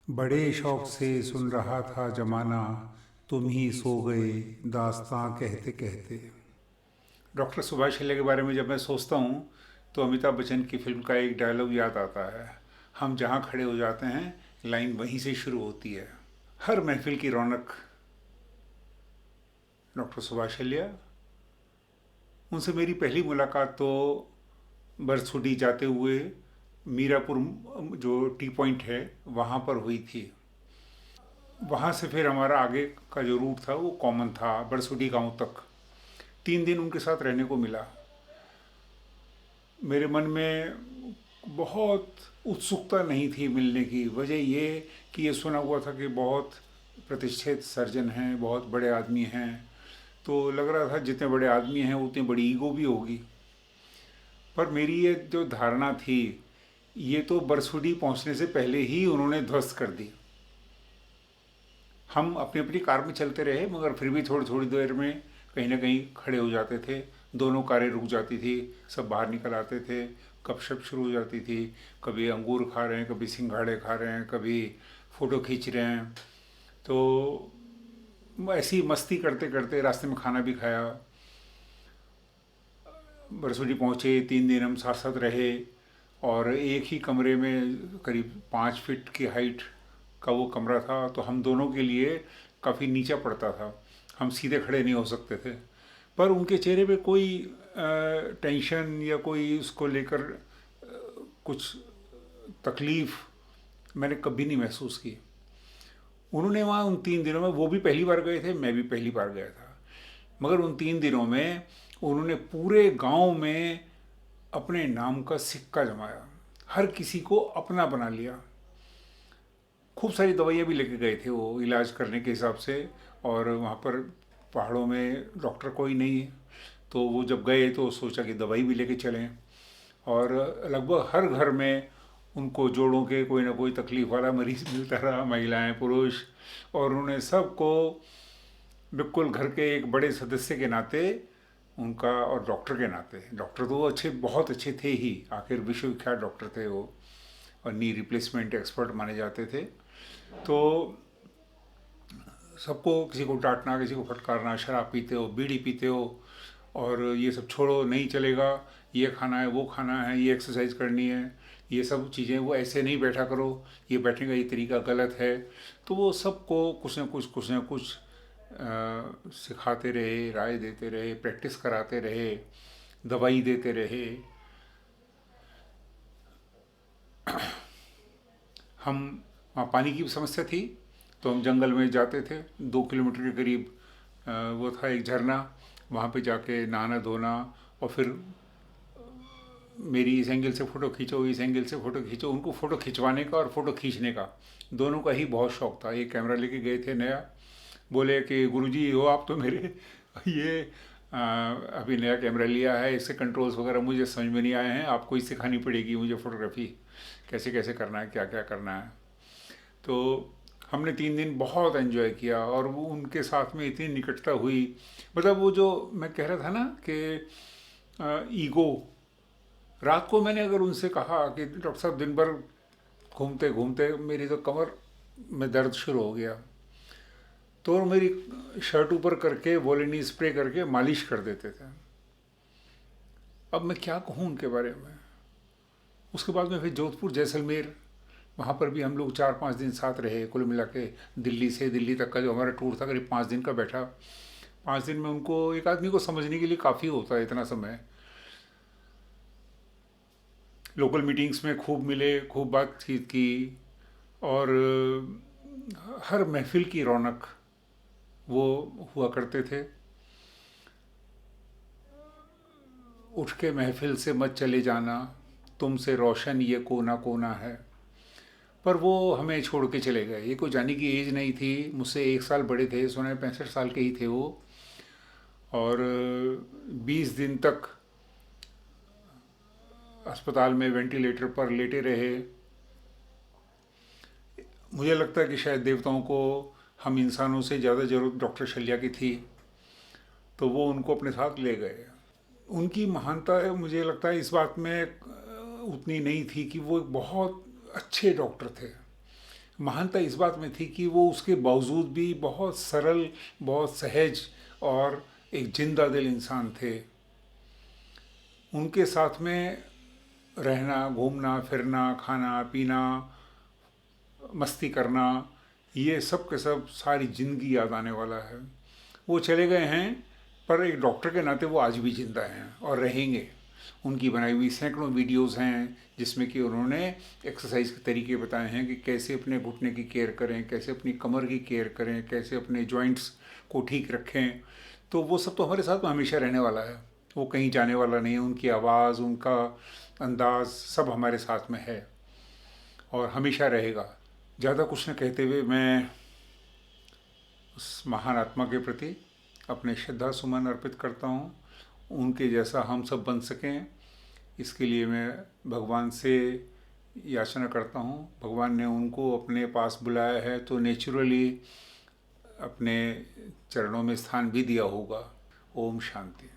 बड़े शौक से सुन रहा था जमाना, तुम ही सो गए दास्तां कहते कहते। डॉक्टर सुभाष घई के बारे में जब मैं सोचता हूँ तो अमिताभ बच्चन की फिल्म का एक डायलॉग याद आता है। हम जहाँ खड़े हो जाते हैं लाइन वहीं से शुरू होती है। हर महफिल की रौनक डॉक्टर सुभाष घई। उनसे मेरी पहली मुलाकात तो बरसुडी जाते हुए मीरापुर जो टी पॉइंट है वहाँ पर हुई थी। वहाँ से फिर हमारा आगे का जो रूट था वो कॉमन था बरसुडी गांव तक। 3 दिन उनके साथ रहने को मिला। मेरे मन में बहुत उत्सुकता नहीं थी मिलने की। वजह ये कि ये सुना हुआ था कि बहुत प्रतिष्ठित सर्जन हैं, बहुत बड़े आदमी हैं। तो लग रहा था जितने बड़े आदमी हैं उतनी बड़ी ईगो भी होगी। पर मेरी ये जो धारणा थी ये तो बरसुडी पहुंचने से पहले ही उन्होंने ध्वस्त कर दी। हम अपनी अपनी कार में चलते रहे मगर फिर भी थोड़ी थोड़ी देर में कहीं ना कहीं खड़े हो जाते थे। दोनों कारें रुक जाती थी, सब बाहर निकल आते थे, गपशप शुरू हो जाती थी। कभी अंगूर खा रहे हैं, कभी सिंघाड़े खा रहे हैं, कभी फ़ोटो खींच रहे हैं। तो ऐसी मस्ती करते करते रास्ते में खाना भी खाया। बरसुडी पहुँचे, 3 दिन हम साथ साथ रहे और एक ही कमरे में करीब 5 फीट की हाइट का वो कमरा था। तो हम दोनों के लिए काफ़ी नीचा पड़ता था, हम सीधे खड़े नहीं हो सकते थे। पर उनके चेहरे पे कोई टेंशन या कोई उसको लेकर कुछ तकलीफ़ मैंने कभी नहीं महसूस की। उन्होंने वहाँ उन 3 दिनों में, वो भी पहली बार गए थे, मैं भी पहली बार गया था, मगर उन 3 दिनों में उन्होंने पूरे गांव में अपने नाम का सिक्का जमाया। हर किसी को अपना बना लिया। खूब सारी दवाइयाँ भी लेके गए थे वो इलाज करने के हिसाब से। और वहाँ पर पहाड़ों में डॉक्टर कोई नहीं है, तो वो जब गए तो सोचा कि दवाई भी लेके चलें। और लगभग हर घर में उनको जोड़ों के कोई ना कोई तकलीफ़ वाला मरीज़ मिलता रहा, महिलाएं पुरुष। और उन्होंने सबको बिल्कुल घर के एक बड़े सदस्य के नाते उनका, और डॉक्टर के नाते, डॉक्टर तो वो अच्छे, बहुत अच्छे थे ही, आखिर विश्वविख्यात डॉक्टर थे वो और नी रिप्लेसमेंट एक्सपर्ट माने जाते थे। तो सबको, किसी को डांटना, किसी को फटकारना, शराब पीते हो, बीड़ी पीते हो और ये सब छोड़ो, नहीं चलेगा, ये खाना है, वो खाना है, ये एक्सरसाइज करनी है, ये सब चीज़ें, वो ऐसे नहीं बैठा करो, ये बैठने का ये तरीका गलत है। तो वो सबको कुछ ना कुछ सिखाते रहे, राय देते रहे, प्रैक्टिस कराते रहे, दवाई देते रहे। हम, वहाँ पानी की समस्या थी तो हम जंगल में जाते थे, 2 किलोमीटर के करीब वो था एक झरना। वहाँ पे जाके नहाना धोना और फिर मेरी इस एंगल से फ़ोटो खींचो, इस एंगल से फ़ोटो खींचो। उनको फ़ोटो खिंचवाने का और फ़ोटो खींचने का दोनों का ही बहुत शौक था। एक कैमरा लेके गए थे नया, बोले कि गुरुजी हो आप तो मेरे, ये अभी नया कैमरा लिया है, इससे कंट्रोल्स वगैरह मुझे समझ में नहीं आए हैं, आपको ही सिखानी पड़ेगी मुझे फ़ोटोग्राफी, कैसे कैसे करना है, क्या क्या करना है। तो हमने 3 दिन बहुत एंजॉय किया और वो उनके साथ में इतनी निकटता हुई। मतलब वो जो मैं कह रहा था ना कि ईगो, रात को मैंने अगर उनसे कहा कि डॉक्टर साहब दिन भर घूमते घूमते मेरी तो कमर में दर्द शुरू हो गया, तो वो मेरी शर्ट ऊपर करके वोलिनी स्प्रे करके मालिश कर देते थे। अब मैं क्या कहूँ उनके बारे में। उसके बाद में फिर जोधपुर जैसलमेर, वहाँ पर भी हम लोग 4-5 दिन साथ रहे कुल मिला के। दिल्ली से दिल्ली तक का जो हमारा टूर था करीब 5 दिन का बैठा। 5 दिन में उनको, एक आदमी को समझने के लिए काफ़ी होता है इतना समय। लोकल मीटिंग्स में खूब मिले, खूब बातचीत की और हर महफिल की रौनक वो हुआ करते थे। उठ के महफिल से मत चले जाना, तुमसे रोशन ये कोना कोना है। पर वो हमें छोड़ के चले गए। ये कोई जाने की एज नहीं थी, मुझसे 1 साल बड़े थे, 65 साल के ही थे वो। और 20 दिन तक अस्पताल में वेंटिलेटर पर लेटे रहे। मुझे लगता है कि शायद देवताओं को हम इंसानों से ज़्यादा ज़रूरत डॉक्टर शल्या की थी, तो वो उनको अपने साथ ले गए। उनकी महानता मुझे लगता है इस बात में उतनी नहीं थी कि वो एक बहुत अच्छे डॉक्टर थे। महानता इस बात में थी कि वो उसके बावजूद भी बहुत सरल, बहुत सहज और एक जिंदा दिल इंसान थे। उनके साथ में रहना, घूमना फिरना, खाना पीना, मस्ती करना, ये सब के सब सारी ज़िंदगी याद आने वाला है। वो चले गए हैं, पर एक डॉक्टर के नाते वो आज भी जिंदा हैं और रहेंगे। उनकी बनाई हुई सैकड़ों वीडियोस हैं जिसमें कि उन्होंने एक्सरसाइज के तरीके बताए हैं कि कैसे अपने घुटने की केयर करें, कैसे अपनी कमर की केयर करें, कैसे अपने जॉइंट्स को ठीक रखें। तो वो सब तो हमारे साथ में हमेशा रहने वाला है, वो कहीं जाने वाला नहीं है। उनकी आवाज़, उनका अंदाज़ सब हमारे साथ में है और हमेशा रहेगा। ज़्यादा कुछ न कहते हुए मैं उस महान आत्मा के प्रति अपने श्रद्धा सुमन अर्पित करता हूँ। उनके जैसा हम सब बन सकें, इसके लिए मैं भगवान से याचना करता हूँ। भगवान ने उनको अपने पास बुलाया है तो नेचुरली अपने चरणों में स्थान भी दिया होगा। ओम शांति।